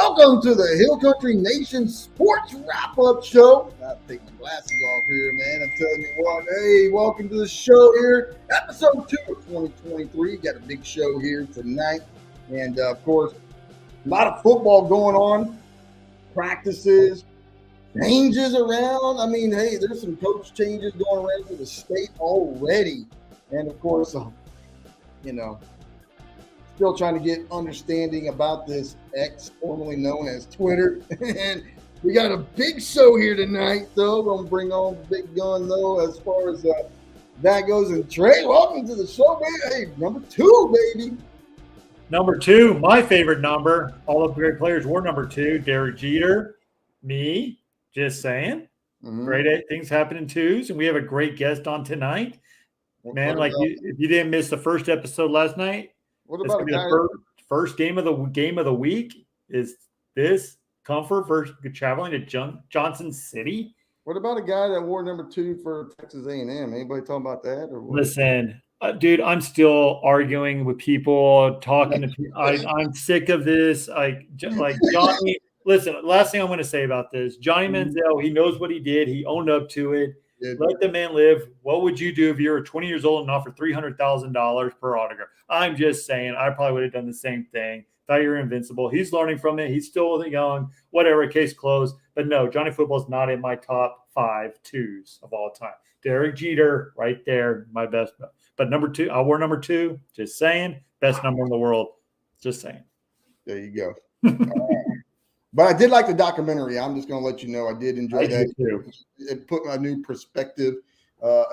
Welcome to the Hill Country Nation Sports Wrap-Up Show. I'll take my glasses off here, man. I'm telling you what. Hey, welcome to the show here. Episode 2 of 2023. Got a big show here tonight. And, of course, a lot of football going on. Practices, changes around. I mean, hey, there's some coach changes going around for the state already. And, of course, still trying to get understanding about this X, formerly known as Twitter. And we got a big show here tonight, though. Gonna bring on the big gun, though, as far as that goes. And Trey, welcome to the show, man. Hey, number 2, baby. Number 2, my favorite number. All of the great players were number 2. Derek Jeter, me, just saying. Mm-hmm. Great things happen in 2s, and we have a great guest on tonight. Man, if you didn't miss the first episode last night, what about the first game of the week? Is this Comfort versus traveling to Johnson City? What about a guy that wore number 2 for Texas A&M? Anybody talking about that? Or what? Listen, dude, I'm still arguing with people, talking to people. I'm sick of this. Like Johnny. Listen, last thing I'm going to say about this: Johnny Manziel, he knows what he did. He owned up to it. Let the man live. What would you do if you were 20 years old and offered $300,000 per autograph? I'm just saying, I probably would have done the same thing. Thought you were invincible. He's learning from it. He's still young. Whatever, case closed. But no, Johnny Football's not in my top 5 2s of all time. Derek Jeter, right there, my best. But number 2, I wore number 2. Just saying, best number in the world. Just saying. There you go. But I did like the documentary. I'm just going to let you know I did enjoy that. Too. It put my new perspective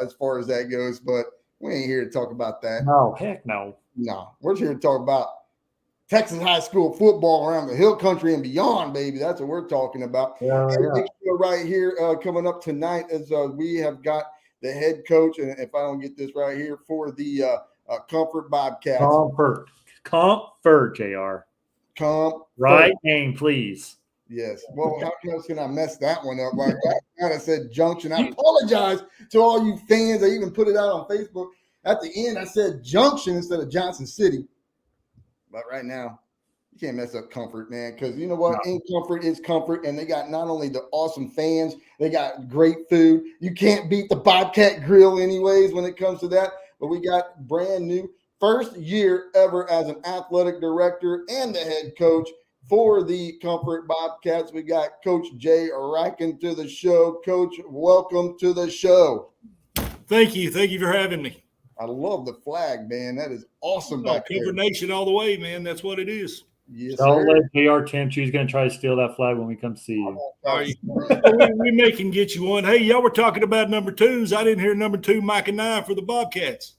as far as that goes. But we ain't here to talk about that. No, heck no. No, we're here to talk about Texas high school football around the Hill Country and beyond, baby. That's what we're talking about. Yeah. Big show right here coming up tonight as we have got the head coach, and if I don't get this right here, for the Comfort Bobcats. Comfort, JR. Right name, please. Yes. Well, how can I mess that one up? Like that, I said Junction. I apologize to all you fans. I even put it out on Facebook. At the end, I said Junction instead of Johnson City. But right now, you can't mess up Comfort, man, because you know what? No. In Comfort is comfort, and they got not only the awesome fans, they got great food. You can't beat the Bobcat Grill anyways when it comes to that. But we got brand new. First year ever as an athletic director and the head coach for the Comfort Bobcats. We got Coach Jay Rieken to the show. Coach, welcome to the show. Thank you. Thank you for having me. I love the flag, man. That is awesome. Comfort Nation all the way, man. That's what it is. Yes, don't let JR tempt you. He's going to try to steal that flag when we come see you. We may can get you one. Hey, y'all were talking about number 2s. I didn't hear number 2, Micah 9 for the Bobcats.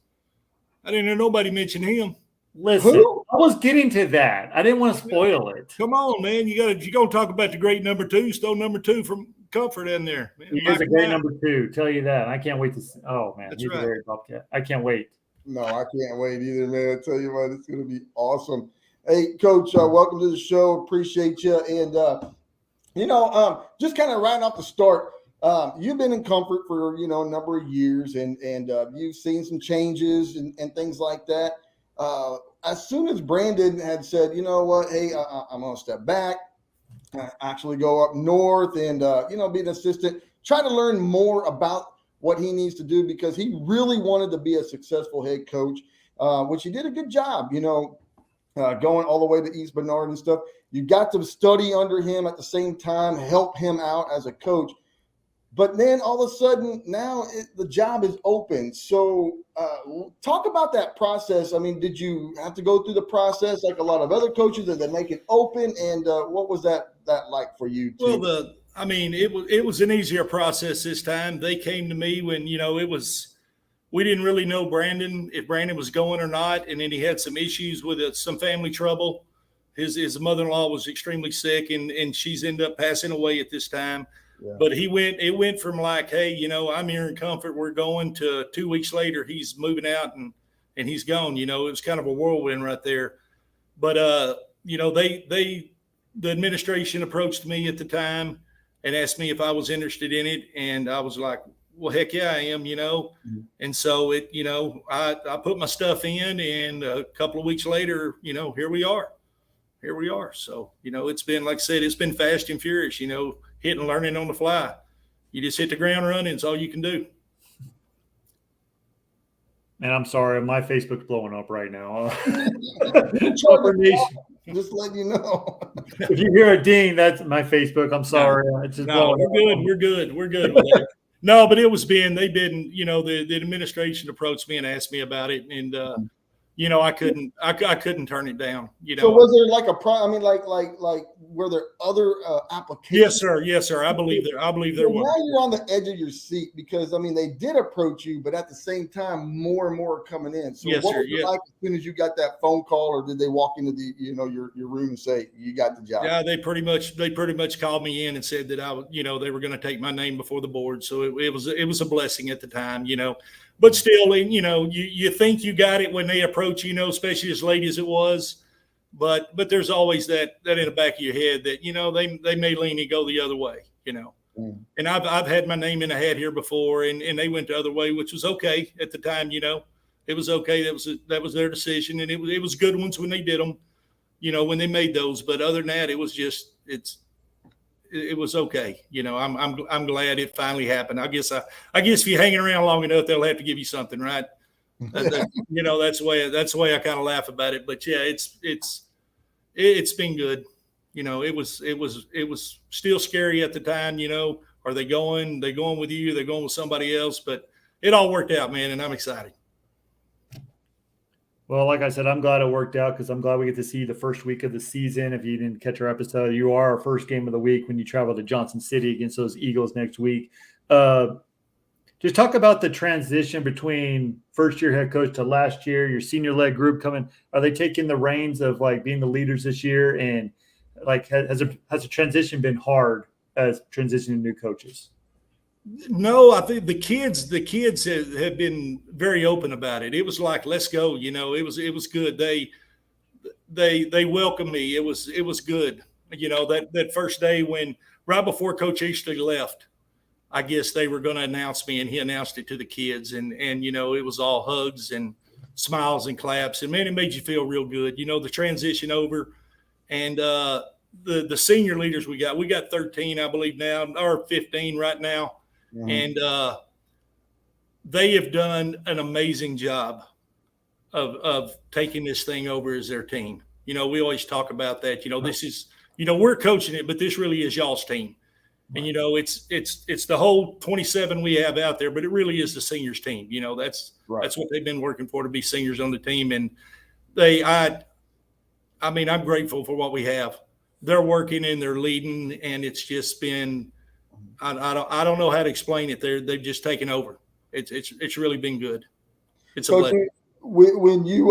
I didn't hear nobody mention him. Listen, I was getting to that. I didn't want to spoil it. Come on, man. You're gonna talk about the great number 2. Stole number 2 from Comfort in there. Man, he is a great number 2. Tell you that. I can't wait to see. Oh man, that's he's right. a great Bobcat. I can't wait. No, I can't wait either, man. I tell you what, it's gonna be awesome. Hey, Coach, welcome to the show. Appreciate you. And just kind of right off the start. You've been in Comfort for, a number of years and you've seen some changes and things like that. As soon as Brandon had said, you know what, hey, I'm going to step back, actually go up north and, be an assistant, try to learn more about what he needs to do because he really wanted to be a successful head coach, which he did a good job, going all the way to East Bernard and stuff. You got to study under him at the same time, help him out as a coach. But then all of a sudden, now the job is open. So talk about that process. I mean, did you have to go through the process like a lot of other coaches? Did they make it open? And what was that like for you, too? Well, it was an easier process this time. They came to me when, we didn't really know Brandon, if Brandon was going or not. And then he had some issues with some family trouble. His mother-in-law was extremely sick, and she's ended up passing away at this time. Yeah. But it went from like, hey, I'm here in Comfort, we're going, to 2 weeks later, he's moving out and he's gone. It was kind of a whirlwind right there. But, the administration approached me at the time and asked me if I was interested in it. And I was like, well, heck yeah, I am, Mm-hmm. And so I put my stuff in, and a couple of weeks later, here we are. here we are. So, it's been, like I said, it's been fast and furious, hitting, learning on the fly. You just hit the ground running. It's all you can do. And I'm sorry, my Facebook's blowing up right now. Just letting you know. If you hear a ding, that's my Facebook. I'm sorry. It's just blowing up. We're good with that. No, but they've been, the administration approached me and asked me about it. And, I couldn't turn it down. So was there like were there other applications? Yes, sir. I believe there was. Now you're on the edge of your seat because they did approach you, but at the same time, more and more are coming in. So yes, what sir. was it like as soon as you got that phone call, or did they walk into the your room and say you got the job? Yeah, they pretty much called me in and said that they were going to take my name before the board. So it was a blessing at the time, But still, you think you got it when they approach, especially as late as it was. But there's always that in the back of your head that, they may lean and go the other way, And I've had my name in a hat here before, and they went the other way, which was okay at the time, It was okay. That was their decision, and it was good ones when they did them, when they made those. But other than that, it was just it was okay. I'm glad it finally happened. I guess if you're hanging around long enough, they'll have to give you something, right? That's the way I kind of laugh about it. But yeah, it's been good. It was still scary at the time. Are they going with you? They're going with somebody else, but it all worked out, man. And I'm excited. Well, like I said, I'm glad it worked out because I'm glad we get to see the first week of the season. If you didn't catch our episode, you are our first game of the week when you travel to Johnson City against those Eagles next week. Just talk about the transition between first-year head coach to last year, your senior-led group coming. Are they taking the reins of being the leaders this year? And has the transition been hard as transitioning new coaches? No, I think the kids have been very open about it. It was like, let's go. It was good. They welcomed me. It was good. That first day when right before Coach Easterly left, I guess they were going to announce me, and he announced it to the kids, and it was all hugs and smiles and claps, and man, it made you feel real good. The transition over, and the senior leaders we got 13, I believe now, or 15 right now. Mm-hmm. And they have done an amazing job of taking this thing over as their team. We always talk about that. This is, we're coaching it, but this really is y'all's team. And it's the whole 27 we have out there, but it really is the seniors team. That's what they've been working for, to be seniors on the team. And I'm grateful for what we have. They're working and they're leading, and it's just been. I don't know how to explain it. They've just taken over. It's really been good. It's a blessing. When you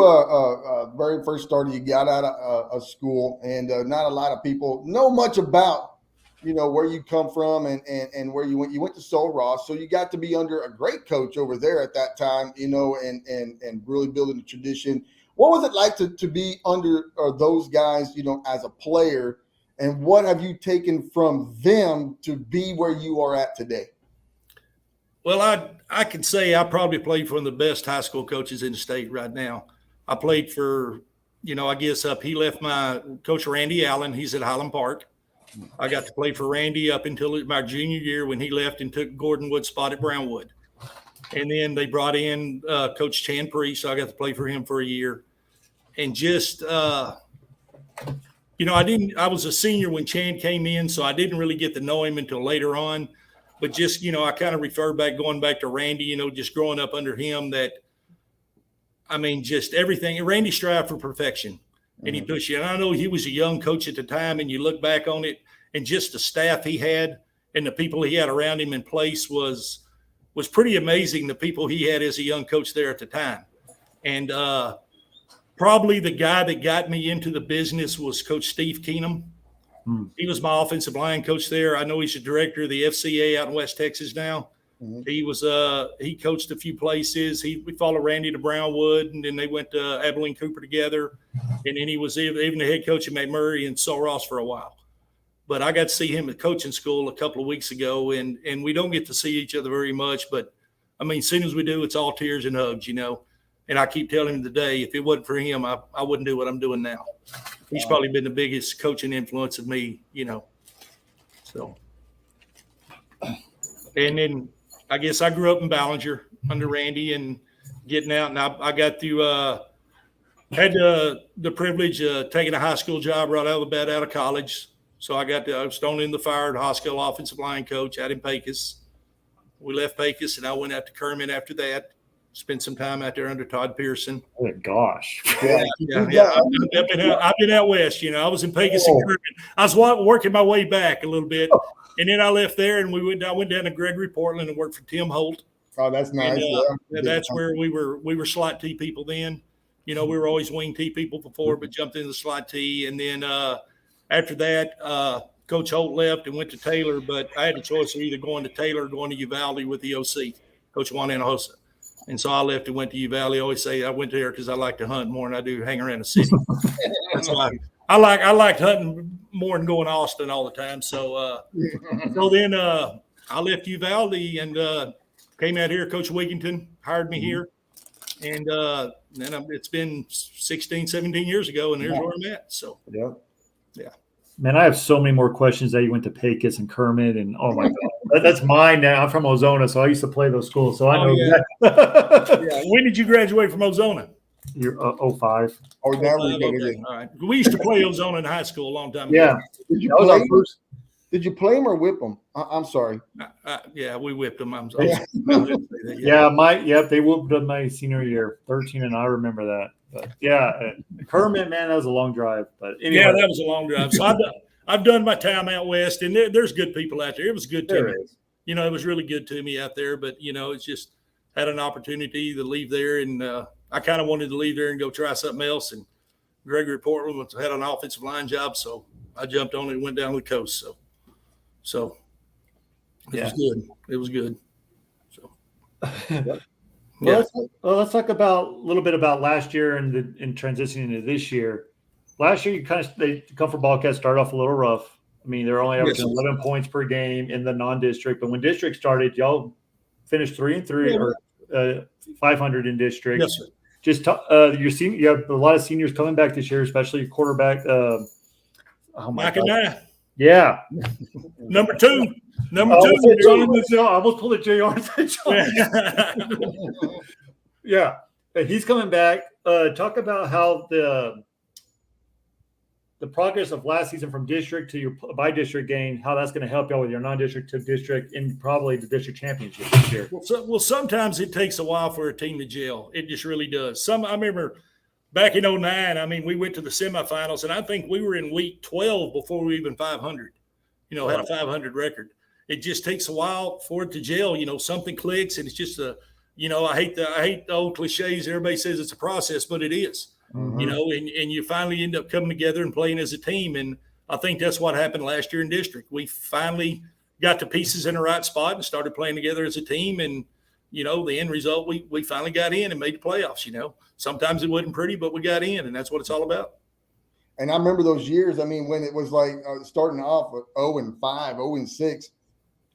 very first started, you got out of school, and not a lot of people know much about where you come from and where you went. You went to Sul Ross, so you got to be under a great coach over there at that time, and really building a tradition. What was it like to be under those guys, as a player? And what have you taken from them to be where you are at today? Well, I can say I probably played for one of the best high school coaches in the state right now. I played for, I guess he left my coach Randy Allen. He's at Highland Park. I got to play for Randy up until my junior year when he left and took Gordon Wood's spot at Brownwood. And then they brought in Coach Chan Priest, so I got to play for him for a year. And just I was a senior when Chan came in, so I didn't really get to know him until later on. But just, I kind of going back to Randy, just growing up under him, just everything. Randy strived for perfection, and he pushed you. And I know he was a young coach at the time, and you look back on it, and just the staff he had and the people he had around him in place was pretty amazing, the people he had as a young coach there at the time. And probably the guy that got me into the business was Coach Steve Keenum. He was my offensive line coach there. I know he's the director of the FCA out in West Texas now. Mm-hmm. He coached a few places. We followed Randy to Brownwood, and then they went to Abilene Cooper together. And then he was even the head coach at McMurray and Sul Ross for a while. But I got to see him at coaching school a couple of weeks ago, and we don't get to see each other very much. But, as soon as we do, it's all tears and hugs, And I keep telling him today, if it wasn't for him, I wouldn't do what I'm doing now. He's probably been the biggest coaching influence of me, So, and then I guess I grew up in Ballinger under Randy and getting out. And I got through, had the privilege of taking a high school job right out of college. So I was thrown in the fire, the high school offensive line coach out in Pecos. We left Pecos and I went out to Kermit after that. Spent some time out there under Todd Pearson. Oh, gosh. Yeah. I've been out west. I was in Pecos and Kermit. I was working my way back a little bit, and then I left there and I went down to Gregory, Portland, and worked for Tim Holt. Oh, that's nice. And, that's where we were slot T people then. We were always wing T people before, but jumped into the slot T, and then after that, Coach Holt left and went to Taylor. But I had a choice of either going to Taylor or going to Uvalde with the OC, Coach Juan Hinojosa. And so I left and went to Uvalde. I always say I went there because I like to hunt more than I do hang around the city. That's why I liked hunting more than going to Austin all the time. So then I left Uvalde and came out here. Coach Wigington hired me here. And then it's been 16, 17 years ago, and there's where I'm at. So, yeah. Man, I have so many more questions that you went to Pecos and Kermit, and oh my God, that's mine now. I'm from Ozona, so I used to play those schools, so I know. Yeah. When did you graduate from Ozona? You're 05. Oh, now okay. All right. We used to play Ozona in high school a long time ago. Yeah. Did you play him or whip him? I'm sorry. Yeah, we whipped them. I'm sorry. They whooped them my senior year, 13, and I remember that. But yeah, Kermit, man, that was a long drive. But anyway. Yeah, that was a long drive. So I've done my time out west, and there's good people out there. It was good to me. It was really good to me out there. But it's just had an opportunity to leave there, and I kind of wanted to leave there and go try something else. And Gregory Portland had an offensive line job, so I jumped on it and went down the coast. So it was good. It was good. So. Let's talk a little bit about last year and transitioning into this year. Last year, the Comfort Bobcats started off a little rough. I mean, they're only averaging 11 points per game in the non-district. But when district started, y'all finished 3-3 or 500 in district. Yes, sir. Just you have a lot of seniors coming back this year, especially your quarterback. Mike and I. Yeah. Number two. I almost pulled a JR. Yeah. He's coming back. Talk about how the progress of last season from district to your by-district game, how that's going to help y'all with your non-district to district and probably the district championship this year. Well, sometimes it takes a while for a team to gel. It just really does. I remember back in 2009, we went to the semifinals, and I think we were in week 12 before we were even 500, had a 500 record. It just takes a while for it to gel. Something clicks, and it's just I hate the old cliches. Everybody says it's a process, but it is. Mm-hmm. And you finally end up coming together and playing as a team. And I think that's what happened last year in district. We finally got the pieces in the right spot and started playing together as a team. And, the end result, we finally got in and made the playoffs. Sometimes it wasn't pretty, but we got in, and that's what it's all about. And I remember those years, when it was like starting off with 0-5, 0-6,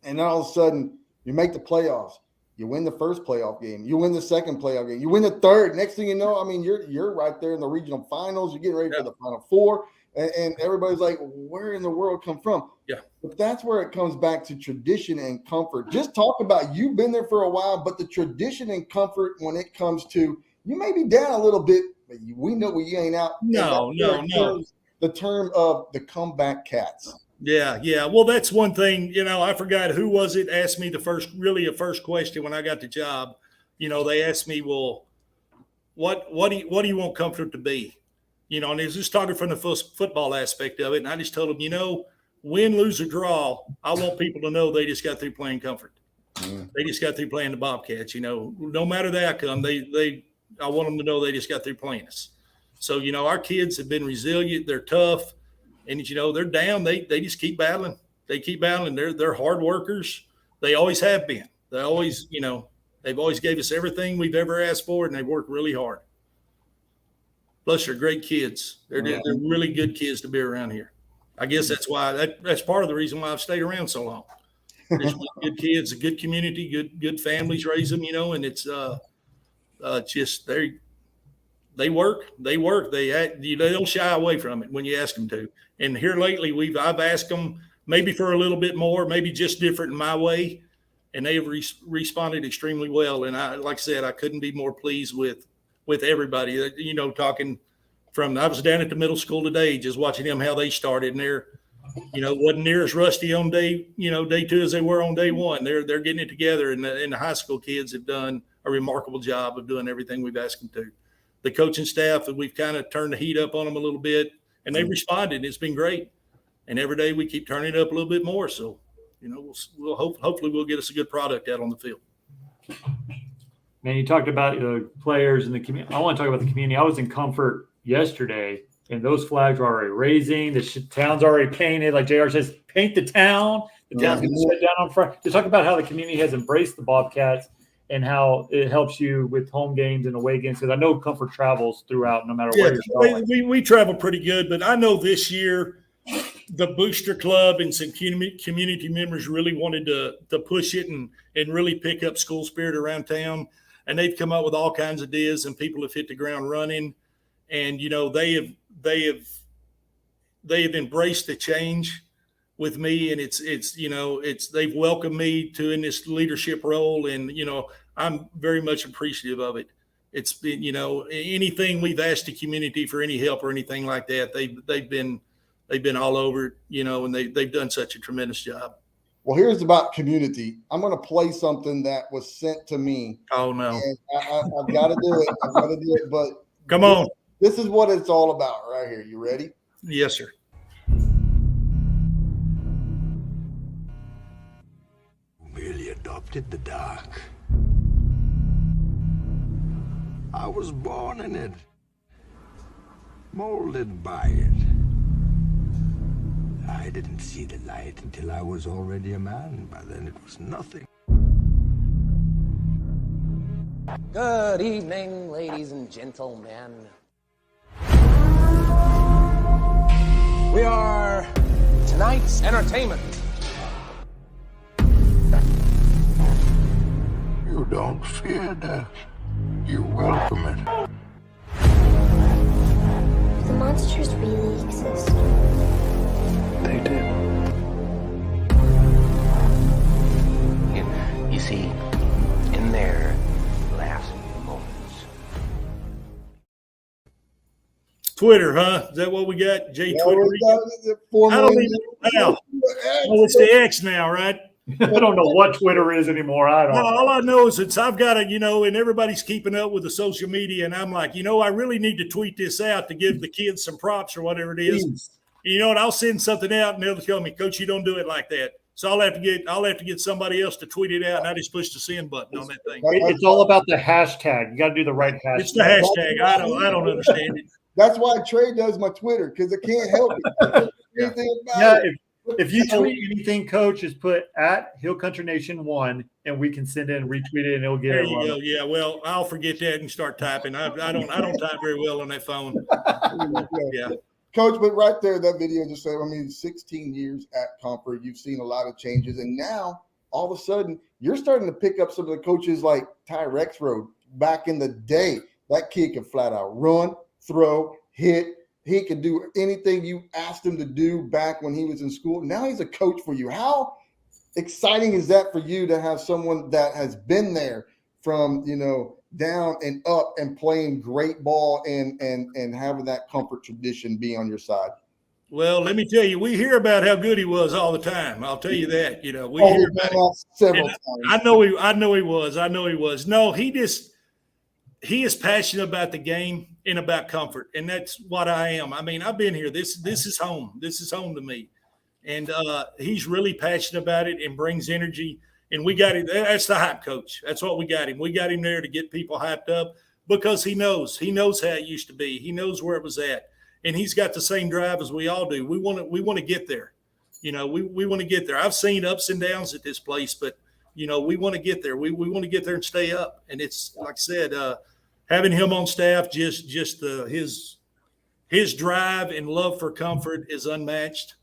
and then all of a sudden you make the playoffs. You win the first playoff game. You win the second playoff game. You win the third. Next thing you know, you're right there in the regional finals. You're getting ready for the Final Four. And everybody's like, where in the world come from? Yeah. But that's where it comes back to tradition and comfort. Just talk about you've been there for a while, but the tradition and comfort when it comes to you may be down a little bit, but we know you ain't out. No. The term of the comeback cats. Yeah. Well, that's one thing, I forgot who was it asked me the first question when I got the job. They asked me, well, what do you want comfort to be? And they was just talking from the football aspect of it. And I just told them, win, lose, or draw, I want people to know they just got through playing comfort. Mm. They just got through playing the Bobcats, no matter the outcome, I want them to know they just got through playing us. So, our kids have been resilient. They're tough. And, they're down. They just keep battling. They keep battling. They're hard workers. They always have been. They always, they've always gave us everything we've ever asked for, and they work really hard. Plus, they're great kids. They're really good kids to be around here. I guess that's why that's part of the reason why I've stayed around so long. There's good kids, a good community, good families raise them, and it's just They work. They don't shy away from it when you ask them to. And here lately, I've asked them maybe for a little bit more, maybe just different in my way, and they have responded extremely well. And like I said, I couldn't be more pleased with everybody. Talking from, I was down at the middle school today, just watching them how they started, and they're, wasn't near as rusty on day 2 as they were on day 1. They're getting it together, and the high school kids have done a remarkable job of doing everything we've asked them to. The coaching staff, we've kind of turned the heat up on them a little bit, and they've responded. It's been great. And every day we keep turning it up a little bit more. So, hopefully we'll get us a good product out on the field. Man, you talked about the players and the community. I want to talk about the community. I was in Comfort yesterday, and those flags are already raising. The town's already painted. Like JR says, paint the town. The town's going to sit down on front. To talk about how the community has embraced the Bobcats and how it helps you with home games and away games. Because I know Comfort travels throughout no matter where you're going. We travel pretty good, but I know this year the Booster Club and some community members really wanted to push it and really pick up school spirit around town. And they've come up with all kinds of ideas, and people have hit the ground running. And, they have embraced the change with me, and they've welcomed me in this leadership role. And, I'm very much appreciative of it. It's been, anything we've asked the community for any help or anything like that, they've been all over, and they've done such a tremendous job. Well, here's about community. I'm going to play something that was sent to me. Oh, no. And I've got to do it. But come on. This is what it's all about right here. You ready? Yes, sir. Merely adopted the dark. I was born in it, molded by it. I didn't see the light until I was already a man. By then it was nothing. Good evening, ladies and gentlemen. We are tonight's entertainment. You don't fear death. You welcome it. The monsters really exist. They do. You see, in their last moments. Twitter, huh? Is that what we got? Twitter. I don't even know. Oh, it's the X now, right? I don't know what Twitter is anymore. I don't. No, all I know is that I've got to, and everybody's keeping up with the social media, and I'm like, I really need to tweet this out to give the kids some props or whatever it is. Please. And I'll send something out, and they'll tell me, Coach, you don't do it like that. So I'll have to get somebody else to tweet it out, and I just push the send button on that thing. It's all about the hashtag. You got to do the right hashtag. It's the hashtag. I don't understand it. That's why Trey does my Twitter, because I can't help it. Yeah, if you tweet anything, Coach, just put at Hill Country Nation 1, and we can send it and retweet it, and it'll get There it. you go. Yeah, well, I'll forget that and start typing. I don't type very well on that phone. Yeah. Coach, but right there, that video just said, 16 years at Comfort, you've seen a lot of changes. And now, all of a sudden, you're starting to pick up some of the coaches like Ty Rexroad. Back in the day, that kid could flat out run, throw, hit. He could do anything you asked him to do back when he was in school. Now he's a coach for you. How exciting is that for you to have someone that has been there from, down and up and playing great ball and having that Comfort tradition be on your side? Well, let me tell you, we hear about how good he was all the time. I'll tell you that. We hear about it several times. I know he was. No, he is passionate about the game and about Comfort, and that's what I am. I've been here. This is home. This is home to me, and he's really passionate about it and brings energy. And we got him. That's the hype coach. That's what we got him. We got him there to get people hyped up because he knows how it used to be. He knows where it was at, and he's got the same drive as we all do. We want to get there. We want to get there. I've seen ups and downs at this place, but we want to get there. We want to get there and stay up. And it's like I said, having him on staff, just his drive and love for Comfort is unmatched.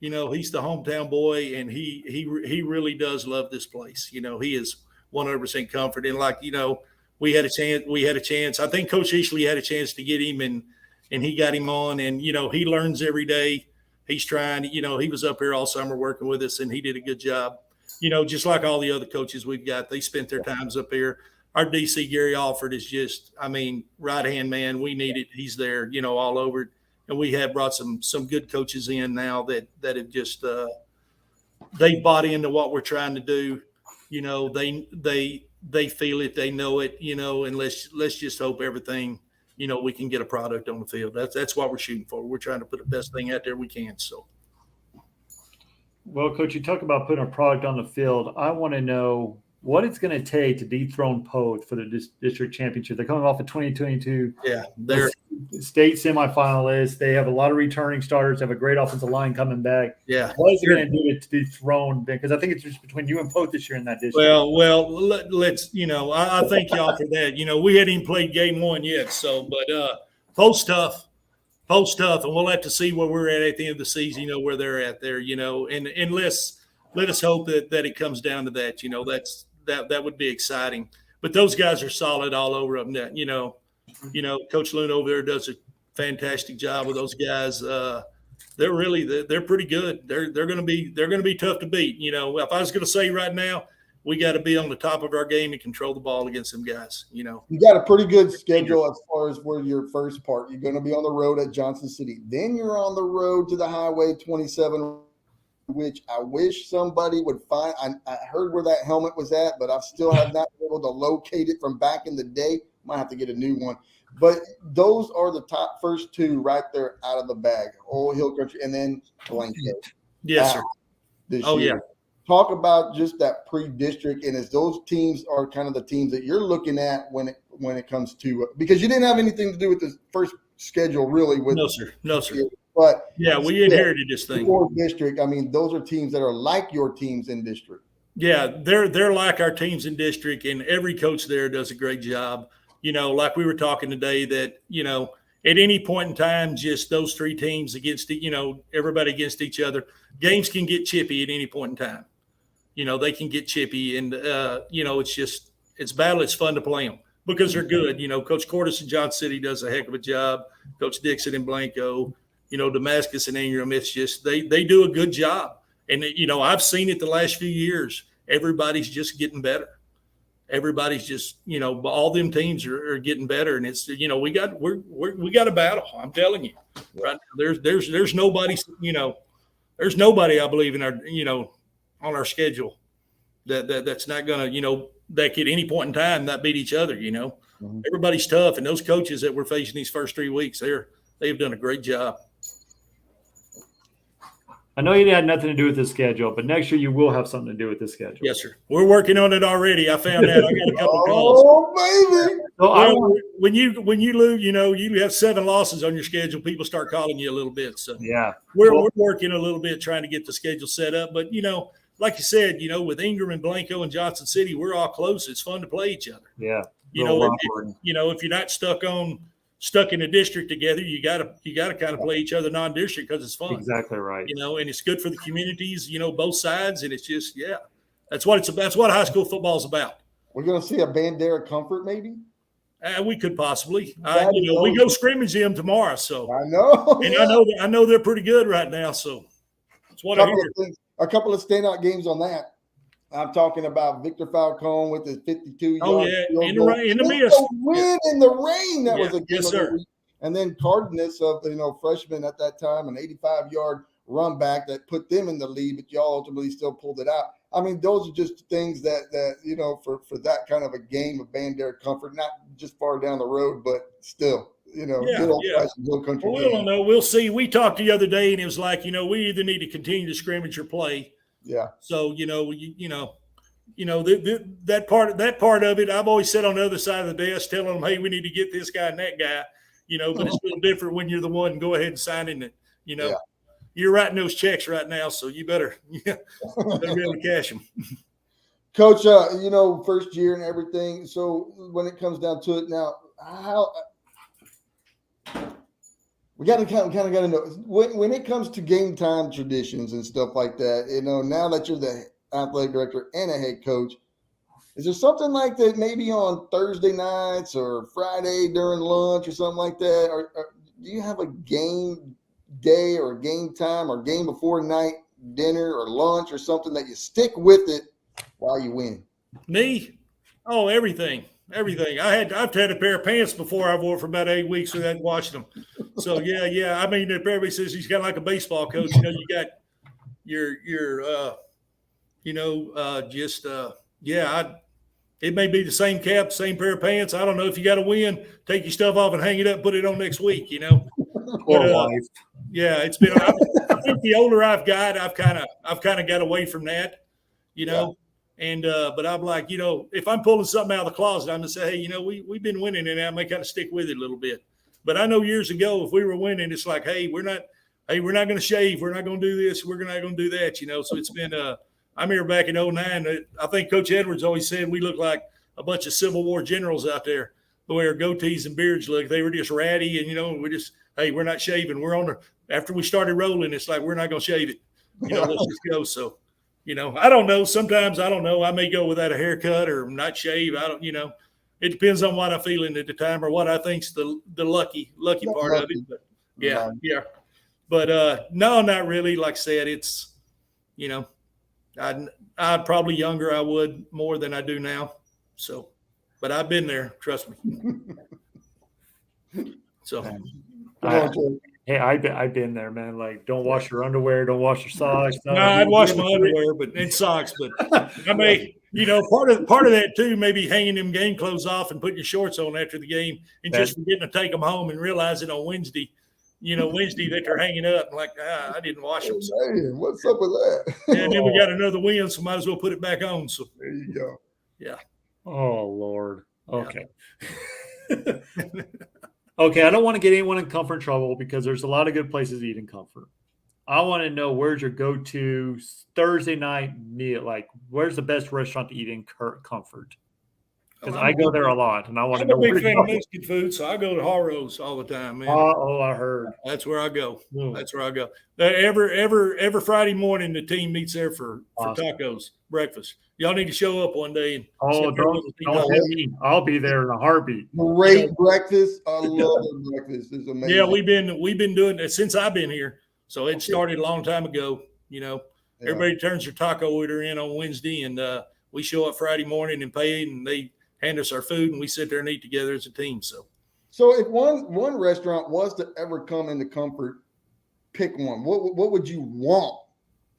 He's the hometown boy, and he really does love this place. He is 100% Comfort. And we had a chance. We had a chance. I think Coach Ishley had a chance to get him, and he got him on. And he learns every day. He's trying. He was up here all summer working with us, and he did a good job. Just like all the other coaches we've got, they spent their times up here. Our DC Gary Alford is just, right hand man. We need it. He's there, all over it. And we have brought some good coaches in now that have just they bought into what we're trying to do. They feel it, they know it, and let's just hope everything, we can get a product on the field. That's what we're shooting for. We're trying to put the best thing out there we can. So. Well, Coach, you talk about putting a product on the field. I want to know what it's going to take to dethrone Poth for the district championship. They're coming off of 2022. Yeah, they're state semifinalists. They have a lot of returning starters. They have a great offensive line coming back. Yeah. What is it going to do to dethrone? Because I think it's just between you and Poth this year in that district. Well, let's, I thank y'all for that. We hadn't even played game one yet. So, but Poth's tough. Poth's tough, and we'll have to see where we're at the end of the season, where they're at there, and let us hope that it comes down to that. That would be exciting. But those guys are solid all over them. Coach Loon over there does a fantastic job with those guys. They're pretty good. They're going to be tough to beat. If I was going to say right now, we got to be on the top of our game and control the ball against them guys. You got a pretty good schedule as far as where your first part. You're going to be on the road at Johnson City. Then you're on the road to the Highway 27, which I wish somebody would find. I heard where that helmet was at, but I still have not been able to locate it from back in the day. Might have to get a new one. But those are the top first two right there out of the bag. Old Hill Country and then Blanco. Yes, sir. Oh, year. Yeah. Talk about just that pre-district, and as those teams are kind of the teams that you're looking at when it comes to because you didn't have anything to do with the first schedule really. With no sir. But yeah, we inherited this thing. Your district, those are teams that are like your teams in district. Yeah, they're like our teams in district, and every coach there does a great job. Like we were talking today, that at any point in time, just those three teams against everybody against each other, games can get chippy at any point in time. They can get chippy, and it's battle. It's fun to play them because they're good. Coach Cordes in Johnson City does a heck of a job. Coach Dixon in Blanco, Damascus and Ingram. It's just they do a good job, and I've seen it the last few years. Everybody's just getting better. Everybody's just all them teams are getting better, and it's we got a battle. I'm telling you, right now, there's nobody there's nobody I believe in our on our schedule that's not gonna that could at any point in time not beat each other. Mm-hmm. Everybody's tough, and those coaches that we're facing these first 3 weeks, they've done a great job. I know you had nothing to do with the schedule, but next year you will have something to do with the schedule. Yes, sir. We're working on it already. I found out. I got a couple of calls. Oh, baby! So when you lose, you have 7 losses on your schedule. People start calling you a little bit. So yeah, we're working a little bit trying to get the schedule set up. But like you said, with Ingram and Blanco and Johnson City, we're all close. It's fun to play each other. Yeah. If you're not stuck in a district together, you gotta kind of play each other non-district because it's fun. Exactly right. And it's good for the communities, both sides, and it's just that's what high school football is about. We're gonna see a Bandera Comfort maybe. We could possibly. We go scrimmage them tomorrow, so I know, and I know they're pretty good right now. So that's what I hear. A couple of standout games on that. I'm talking about Victor Falcone with his 52-yard. Oh yeah, in the mist. Win in the rain. That was a game. Yes, sir. And then Cardenas of freshman at that time, an 85-yard run back that put them in the lead, but y'all ultimately still pulled it out. Those are just things that for that kind of a game of Bandera Comfort, not just far down the road, but still, good old-fashioned Hill Country. Well, we don't know. We'll see. We talked the other day, and it was like, we either need to continue to scrimmage or play. Yeah. So that part of it, I've always sat on the other side of the desk telling them, hey, we need to get this guy and that guy. But it's a little different when you're the one go ahead and signing it. You're writing those checks right now, so you better be able to cash them. Coach, first year and everything. So when it comes down to it now, how we got to kind of got to know when it comes to game time traditions and stuff like that. Now that you're the athletic director and a head coach, Is there something like that maybe on Thursday nights or Friday during lunch or something like that? Or do you have a game day or game time or game before night dinner or lunch or something that you stick with it while you win? Me? Oh, everything. I've had a pair of pants before I've worn for about 8 weeks without washing them. So yeah. I mean, if everybody says he's got like a baseball coach, you know, you got it may be the same cap, same pair of pants. I don't know. If you got to win, take your stuff off and hang it up, put it on next week, you know. Poor wife. Yeah, it's been. I think the older I've got, I've kind of got away from that, you know. Yeah. And but I'm like, you know, if I'm pulling something out of the closet, I'm gonna say, hey, you know, we've been winning, and I may kind of stick with it a little bit. But I know years ago, if we were winning, it's like, hey, we're not going to shave, we're not going to do this, we're not going to do that, you know. So it's been. I'm here back in 2009. I think Coach Edwards always said we look like a bunch of Civil War generals out there. The way our goatees and beards look, they were just ratty, and you know, we're not shaving. After we started rolling, it's like we're not going to shave it. You know, let's just go. So, you know, I don't know. Sometimes I don't know. I may go without a haircut or not shave. I don't. You know, it depends on what I'm feeling at the time or what I think's the lucky part of it. But yeah. But no, not really. Like I said, it's, you know. I'd probably younger. I would more than I do now. So, but I've been there. Trust me. So, I've been there, man. Like, don't wash your underwear, don't wash your socks. No, I'd wash my underwear, and socks. But I may, you know, part of that too, maybe hanging them game clothes off and putting your shorts on after the game, and just forgetting to take them home and realizing on Wednesday that they're hanging up and like, I didn't wash them. So. Man, what's up with that? And then we got another win, so might as well put it back on. So there you go. Yeah. Oh Lord. Okay. Yeah. Okay. I don't want to get anyone in comfort trouble because there's a lot of good places to eat in comfort. I want to know where's your go-to Thursday night meal? Like, where's the best restaurant to eat in comfort? Because I go there a lot, and I want to know. I'm a big fan of Mexican food, so I go to Haro's all the time, man. I heard. That's where I go. That's where I go. Every Friday morning, the team meets there for tacos, breakfast. Y'all need to show up one day. And don't hit me. I'll be there in a heartbeat. Great breakfast. I love the breakfast. It's amazing. Yeah, we've been doing it since I've been here. So it started a long time ago. You know, everybody turns their taco order in on Wednesday, and we show up Friday morning and pay, and they hand us our food, and we sit there and eat together as a team. So if one restaurant was to ever come into comfort, pick one. What would you want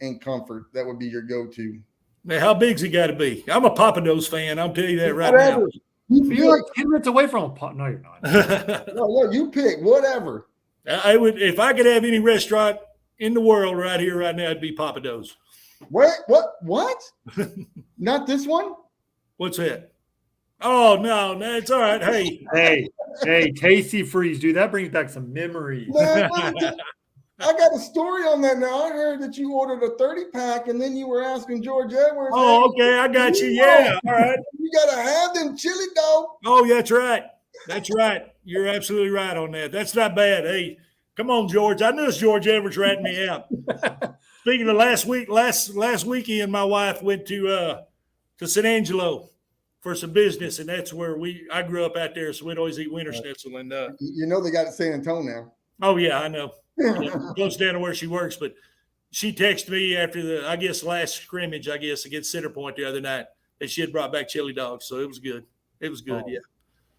in comfort that would be your go-to? Now, how big's it got to be? I'm a Papados fan. I'll tell you that right now. You're like 10 minutes away from a No, you're not. No, you pick whatever. I would, if I could have any restaurant in the world right here, right now, it'd be Papados. What? Not this one? What's that? Oh, no, it's all right. Hey, Tasty Freeze, dude. That brings back some memories. Man, I got a story on that now. I heard that you ordered a 30-pack, and then you were asking George Edwards. Oh, okay, I got you. Yeah, all right. You got to have them chili dog. Oh, that's right. That's right. You're absolutely right on that. That's not bad. Hey, come on, George. I knew it's George Edwards ratting me out. Speaking of last weekend, my wife went to San Angelo for some business, and that's where I grew up out there, so we'd always eat winter schnitzel. And you know they got it San Antonio now. Oh yeah, I know. Close down to where she works, but she texted me after last scrimmage, against Center Point the other night, that she had brought back chili dogs, so it was good. It was good, yeah.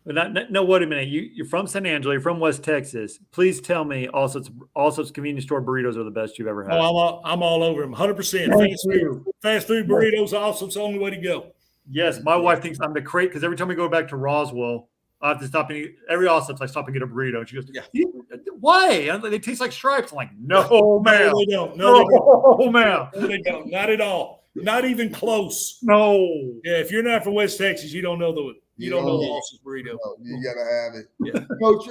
But no, wait a minute. You're from San Angelo. You're from West Texas. Please tell me also it's convenience store burritos are the best you've ever had. Oh, I'm all over them, 100%. Fast food burritos, awesome. It's the only way to go. Yes, my wife thinks I'm the crate because every time we go back to Roswell, I have to stop and eat. Every Allsup's I stop and get a burrito. And she goes, why? They taste like stripes. I'm like, no, ma'am. No, they don't. No, ma'am. No, they don't. Not at all. Not even close. No. Yeah, if you're not from West Texas, you don't know the Allsup's burrito. No, you got to have it. Yeah. Coach,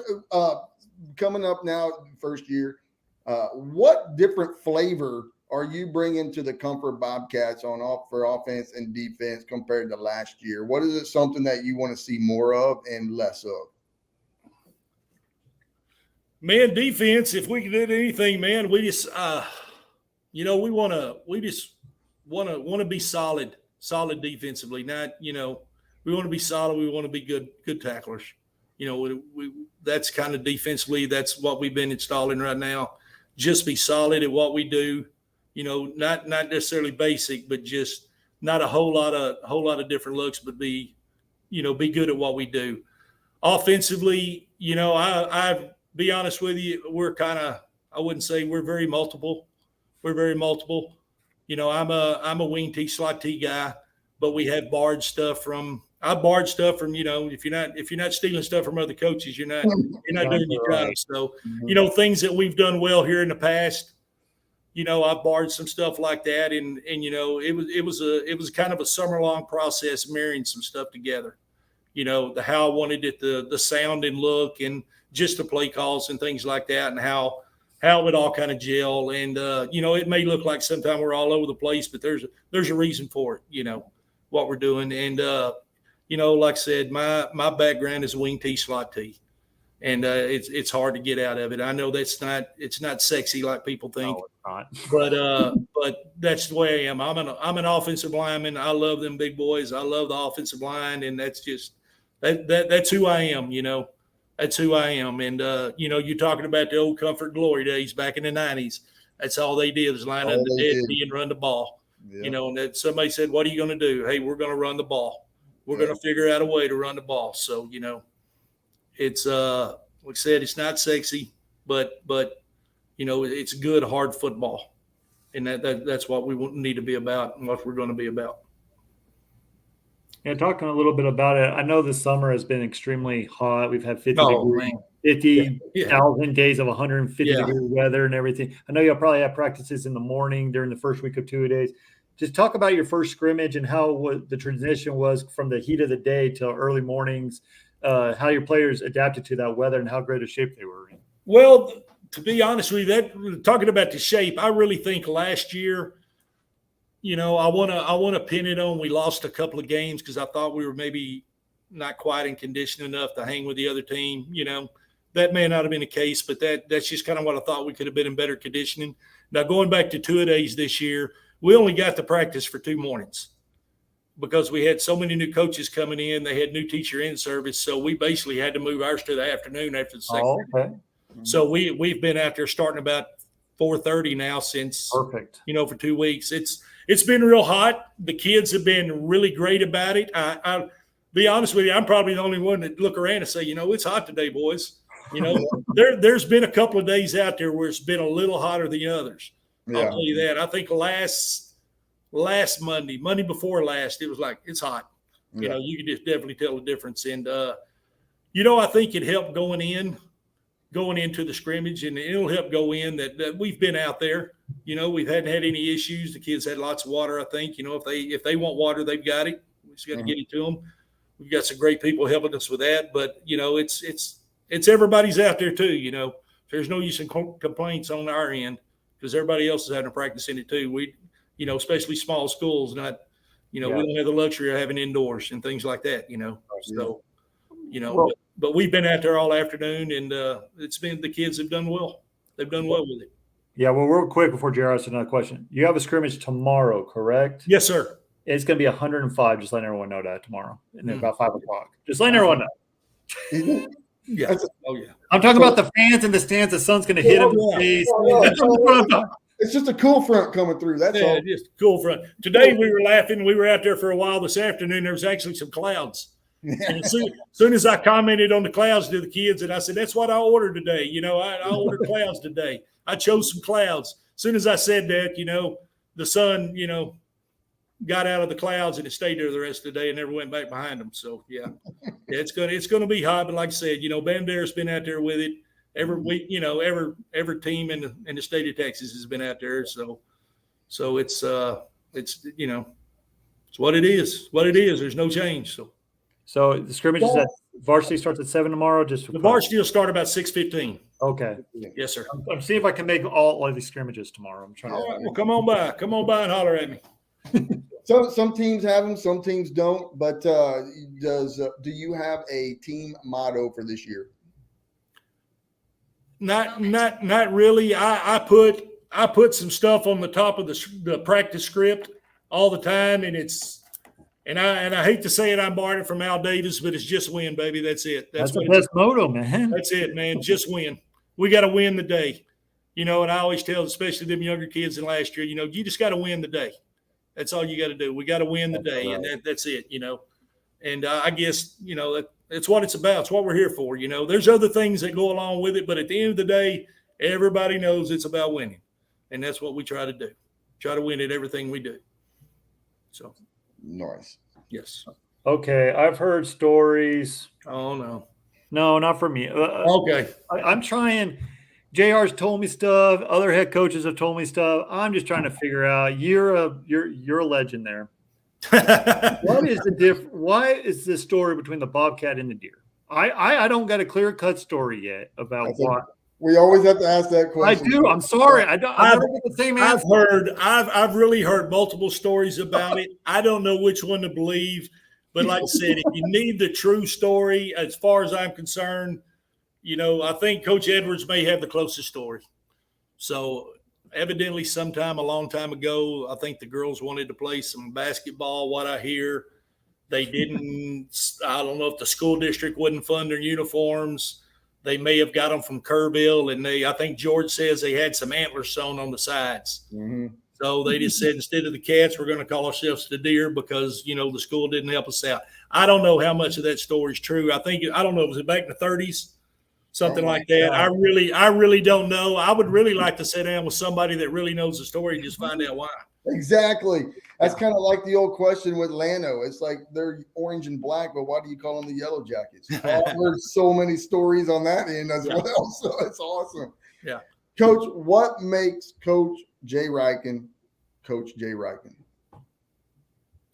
coming up now, first year, what different flavor are you bringing to the Comfort Bobcats for offense and defense compared to last year? What is it something that you want to see more of and less of? Man, defense, if we can do anything, man, we just we just want to be solid solid defensively. Not, we want to be solid. We want to be good tacklers. That's kind of defensively. That's what we've been installing right now. Just be solid at what we do. Not necessarily basic, but just not a whole lot of different looks, but be good at what we do. Offensively, I be honest with you, we're kind of, I wouldn't say we're very multiple. We're very multiple. I'm a wing T, slot T guy, but we have barred stuff from. I barred stuff from. If you're not stealing stuff from other coaches, you're not doing your job. So things that we've done well here in the past. I barred some stuff like that, and it was kind of a summer long process marrying some stuff together. How I wanted it, the sound and look, and just the play calls and things like that, and how it would all kind of gel. And it may look like sometimes we're all over the place, but there's a reason for it. What we're doing, and like I said, my background is wing T, slot T, and it's hard to get out of it. I know it's not sexy like people think, No, it's not. but that's the way I am. I'm an offensive lineman. I love them big boys. I love the offensive line, and that's just that's who I am. That's who I am. And you're talking about the old comfort glory days back in the 90s. That's all they did was line up the dead knee and run the ball. Yeah. And that somebody said, "What are you going to do?" Hey, we're going to run the ball. We're going to figure out a way to run the ball. So it's like I said, it's not sexy, but it's good hard football, and that's what we need to be about and what we're going to be about. Yeah, talking a little bit about it. I know this summer has been extremely hot. We've had 50,000 days of 150-degree weather and everything. I know you'll probably have practices in the morning during the first week of 2 days. Just talk about your first scrimmage and how the transition was from the heat of the day till early mornings, how your players adapted to that weather and how great a shape they were in. Well, to be honest with you, talking about the shape, I really think last year, I want to pin it on. We lost a couple of games because I thought we were maybe not quite in condition enough to hang with the other team. That may not have been the case, but that's just kind of what I thought. We could have been in better conditioning. Now, going back to 2 days this year, we only got to practice for 2 mornings because we had so many new coaches coming in. They had new teacher in service, so we basically had to move ours to the afternoon after the second. Oh, okay. So we've been out there starting about 4:30 now since perfect. For 2 weeks. It's been real hot. The kids have been really great about it. I'll be honest with you, I'm probably the only one that look around and say, it's hot today, boys. There's been a couple of days out there where it's been a little hotter than others. Yeah. I'll tell you that. I think last Monday before last, it was like, it's hot. Yeah. You could just definitely tell the difference. And, I think it helped going into the scrimmage, and it'll help go in that we've been out there. We hadn't had any issues. The kids had lots of water, I think. If they want water, they've got it. We just got to get it to them. We've got some great people helping us with that. But, it's everybody's out there too. There's no use in complaints on our end because everybody else is having to practice in it too. We, especially small schools, we don't have the luxury of having indoors and things like that, So, but we've been out there all afternoon, and the kids have done well. They've done well with it. Yeah, well, real quick before JR asks another question. You have a scrimmage tomorrow, correct? Yes, sir. It's going to be 105. Just letting everyone know that tomorrow, and then about 5 o'clock. Just letting everyone know. Yeah. I'm talking about the fans in the stands. The sun's going to hit them in the face. It's just a cool front coming through. That's all. Just a cool front. Today we were laughing. We were out there for a while this afternoon. There was actually some clouds. And as soon as I commented on the clouds to the kids, and I said, that's what I ordered today. I ordered clouds today. I chose some clouds. As soon as I said that, the sun, got out of the clouds and it stayed there the rest of the day and never went back behind them. So it's gonna be hot. But like I said, Bandera's been out there with it every week. Every team in the state of Texas has been out there. So it's what it is. What it is. There's no change. So the scrimmage is at varsity starts at 7 tomorrow. Just the varsity will start about 6:15. Okay. Yes, sir. I'm seeing if I can make all of these scrimmages tomorrow. I'm trying. All right. Well, come on by and holler at me. So some teams have them, some teams don't. But do you have a team motto for this year? Not really. I put some stuff on the top of the practice script all the time, and it's And I hate to say it, I'm borrowing it from Al Davis, but it's just win, baby. That's it. That's the best motto, man. That's it, man. Just win. We got to win the day. And I always tell, especially them younger kids than last year, you just got to win the day. That's all you got to do. We got to win the day, and that's it, And I guess, that's what it's about. It's what we're here for. There's other things that go along with it, but at the end of the day, everybody knows it's about winning. And that's what we try to do. Try to win at everything we do. So. Nice. Yes. Okay. I've heard stories. Oh, no. No, not for me. Okay. I'm trying. JR's told me stuff. Other head coaches have told me stuff. I'm just trying to figure out. You're a legend there. What is the why is this story between the Bobcat and the deer? I don't got a clear-cut story yet about why. We always have to ask that question. I do. I'm sorry. I never get the same answer. I've really heard multiple stories about it. I don't know which one to believe, but like I said, if you need the true story, as far as I'm concerned, I think Coach Edwards may have the closest story. So evidently sometime a long time ago, I think the girls wanted to play some basketball. What I hear, they didn't. I don't know if the school district wouldn't fund their uniforms. They may have got them from Kerrville, and I think George says they had some antlers sewn on the sides. Mm-hmm. So they just said, instead of the Cats, we're going to call ourselves the Deer because, the school didn't help us out. I don't know how much of that story is true. I don't know. Was it back in the 30s? Something like that. God. I really don't know. I would really like to sit down with somebody that really knows the story and just find out why. Exactly. That's kind of like the old question with Lano. It's like they're orange and black, but why do you call them the Yellow Jackets? There's so many stories on that end as well. So it's awesome. Yeah. Coach, what makes Coach Jay Rieken Coach Jay Rieken?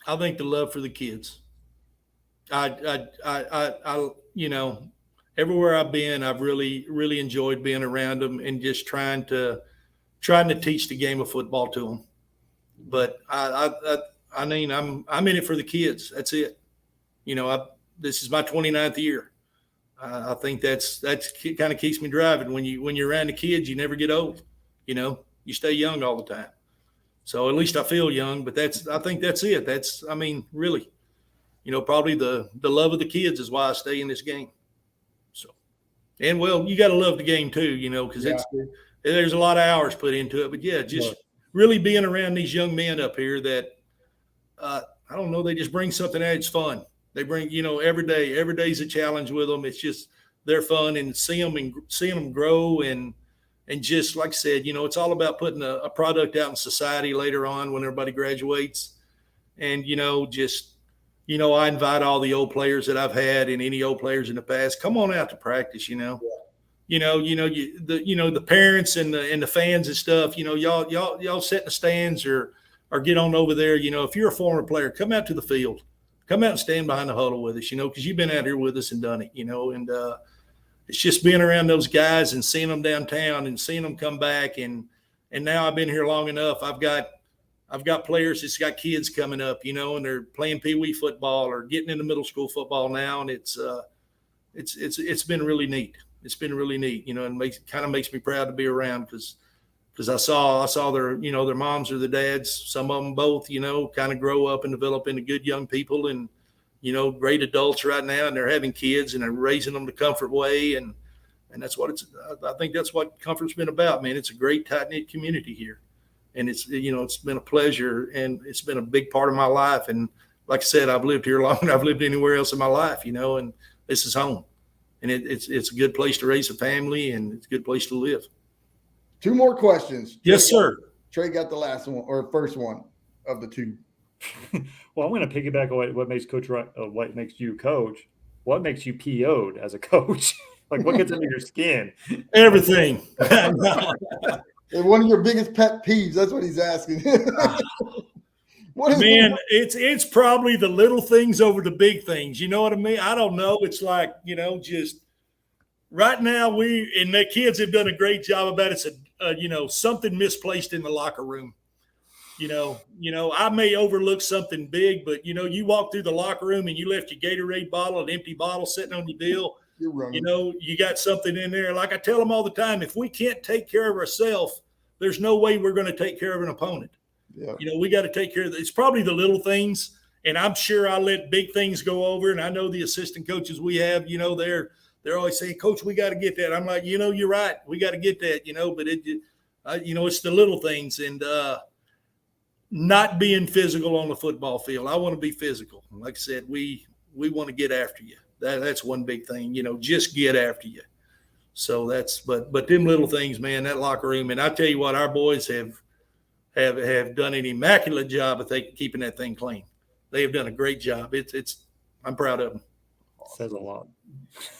I think the love for the kids. I everywhere I've been, I've really, really enjoyed being around them and just trying to teach the game of football to them. But I mean, I'm in it for the kids. That's it. This is my 29th year. I think that's kind of keeps me driving. When you're around the kids, you never get old. You stay young all the time. So at least I feel young. But I think that's it. Really, probably the love of the kids is why I stay in this game. So, and you got to love the game too. Because there's a lot of hours put into it. But really being around these young men up here that, I don't know, they just bring something out. It's fun. They bring, every day's a challenge with them. It's just, they're fun, and seeing them grow and just, like I said, it's all about putting a product out in society later on when everybody graduates. And, I invite all the old players that I've had and any old players in the past, come on out to practice, the parents and the fans and stuff, y'all sit in the stands or get on over there. If you're a former player, come out to the field, come out and stand behind the huddle with us, because you've been out here with us and done it, and it's just being around those guys and seeing them downtown and seeing them come back. And now I've been here long enough. I've got players that's got kids coming up, and they're playing Pee Wee football or getting into middle school football now. And it's been really neat. It's been really neat, and kind of makes me proud to be around because I saw their, their moms or their dads, some of them both, kind of grow up and develop into good young people and, great adults right now, and they're having kids and they're raising them the Comfort way. And that's what I think that's what Comfort's been about, man. It's a great tight knit community here. And it's been a pleasure, and it's been a big part of my life. And like I said, I've lived here longer than I've lived anywhere else in my life, and this is home. And it's a good place to raise a family, and it's a good place to live. 2 more questions. Yes, sir. Trey got the last one or first one of the 2. Well, I'm going to piggyback on what makes what makes you coach. What makes you PO'd as a coach? Like, what gets under your skin? Everything. One of your biggest pet peeves. That's what he's asking. Man, it's probably the little things over the big things. You know what I mean? I don't know. It's like, just right now and the kids have done a great job about it. It's something misplaced in the locker room. I may overlook something big, but you walk through the locker room and you left your Gatorade bottle, an empty bottle sitting on your deal. You're running. You got something in there. Like I tell them all the time, if we can't take care of ourselves, there's no way we're going to take care of an opponent. Yeah. We got to take care of it. It's probably the little things. And I'm sure I let big things go over. And I know the assistant coaches we have, they're always saying, Coach, we got to get that. I'm like, you're right. We got to get that, but it's the little things. And not being physical on the football field. I want to be physical. Like I said, we want to get after you. That's one big thing, just get after you. So but them little things, man, that locker room. And I tell you what, our boys have done an immaculate job of keeping that thing clean. They have done a great job. I'm proud of them. Says a lot.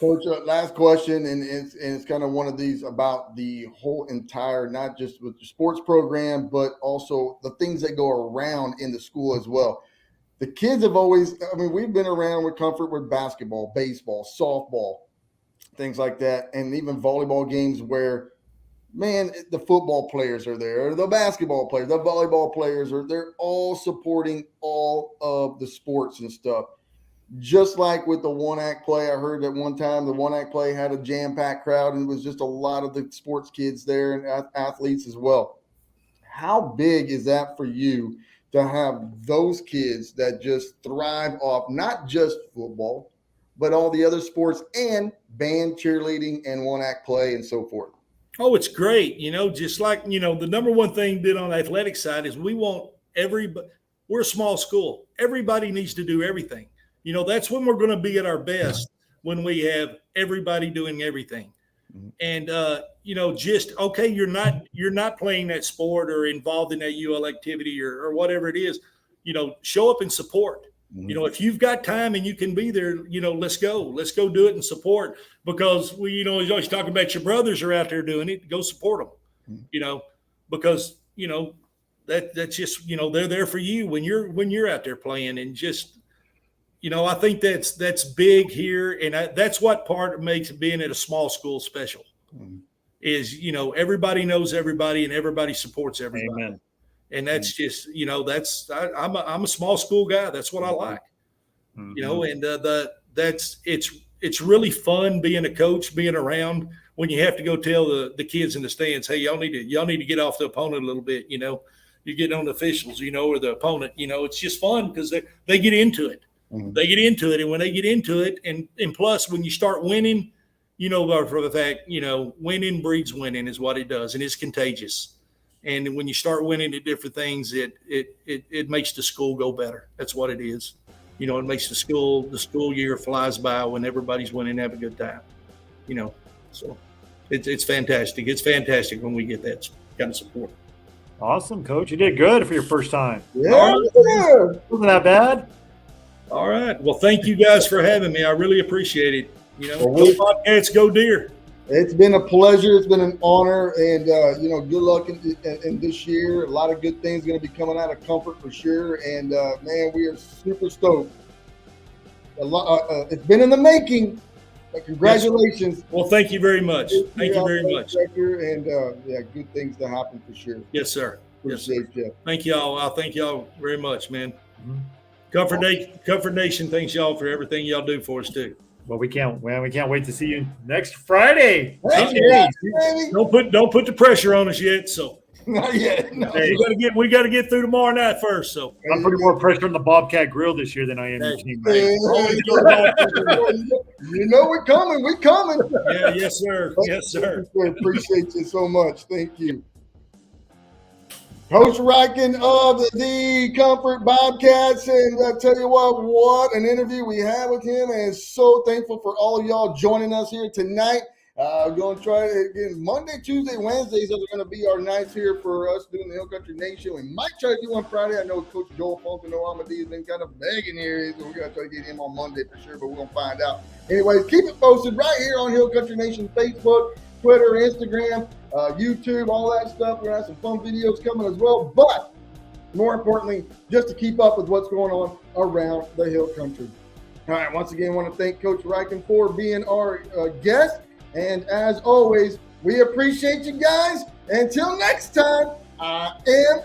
Coach, last question, and it's kind of one of these about the whole entire, not just with the sports program, but also the things that go around in the school as well. The kids have always, we've been around with comfort with basketball, baseball, softball, things like that, and even volleyball games where, man, the football players are there, the basketball players, the volleyball players they're all supporting all of the sports and stuff. Just like with the one-act play, I heard that one time the one-act play had a jam-packed crowd, and it was just a lot of the sports kids there and athletes as well. How big is that for you to have those kids that just thrive off not just football, but all the other sports and band, cheerleading, and one-act play and so forth? Oh, it's great. Just like, the number one thing did on the athletic side is we want everybody. We're a small school. Everybody needs to do everything. That's when we're going to be at our best, when we have everybody doing everything. And, okay, you're not playing that sport or involved in that UL activity or whatever it is, show up and support. If you've got time and you can be there, let's go do it and support, because he's always talking about your brothers are out there doing it. Go support them, because, that's just, they're there for you when you're out there playing. And just, I think that's big here. And that's what part makes being at a small school special is, everybody knows everybody and everybody supports everybody. Amen. And that's just, I'm a small school guy. That's what I like, and it's really fun being a coach, being around when you have to go tell the kids in the stands, hey, y'all need to get off the opponent a little bit. You're getting on the officials, or the opponent, it's just fun because they get into it. They get into it. And when they get into it, and plus when you start winning, for the fact, winning breeds winning is what it does. And it's contagious. And when you start winning at different things, it makes the school go better. That's what it is. It makes the school year flies by when everybody's winning and have a good time. So it's fantastic. It's fantastic when we get that kind of support. Awesome, Coach. You did good for your first time. Yeah. Wasn't that bad? All right. Well, thank you guys for having me. I really appreciate it. Go Bobcats, go Deer. It's been a pleasure. It's been an honor, and good luck in this year. A lot of good things going to be coming out of Comfort for sure. And man, we are super stoked. It's been in the making. Congratulations. Well, thank you very much. Thank you very much. And good things to happen for sure. Yes, sir. Appreciate you. Thank y'all. I thank y'all very much, man. Comfort Nation thanks y'all for everything y'all do for us too. Well, we can't wait to see you next Friday. Don't put the pressure on us yet. So not yet. No. Hey, we got to get through tomorrow night first. So I'm putting more pressure on the Bobcat Grill this year than I am your team. We're coming. We're coming. Yeah. Yes, sir. Yes, sir. Appreciate you so much. Thank you. Coach Rieken of the Comfort Bobcats, and I tell you what an interview we had with him, and so thankful for all of y'all joining us here tonight. We're going to try it again Monday, Tuesday, Wednesdays are going to be our nights here for us doing the Hill Country Nation. We might try to do one Friday. I know Coach Joel Fontenot-Amadi has been kind of begging here, so we're going to try to get him on Monday for sure, but we're going to find out. Anyways, keep it posted right here on Hill Country Nation Facebook, Twitter, Instagram, YouTube, all that stuff. We're going to have some fun videos coming as well. But more importantly, just to keep up with what's going on around the Hill Country. All right, once again, I want to thank Coach Rieken for being our guest. And as always, we appreciate you guys. Until next time, I am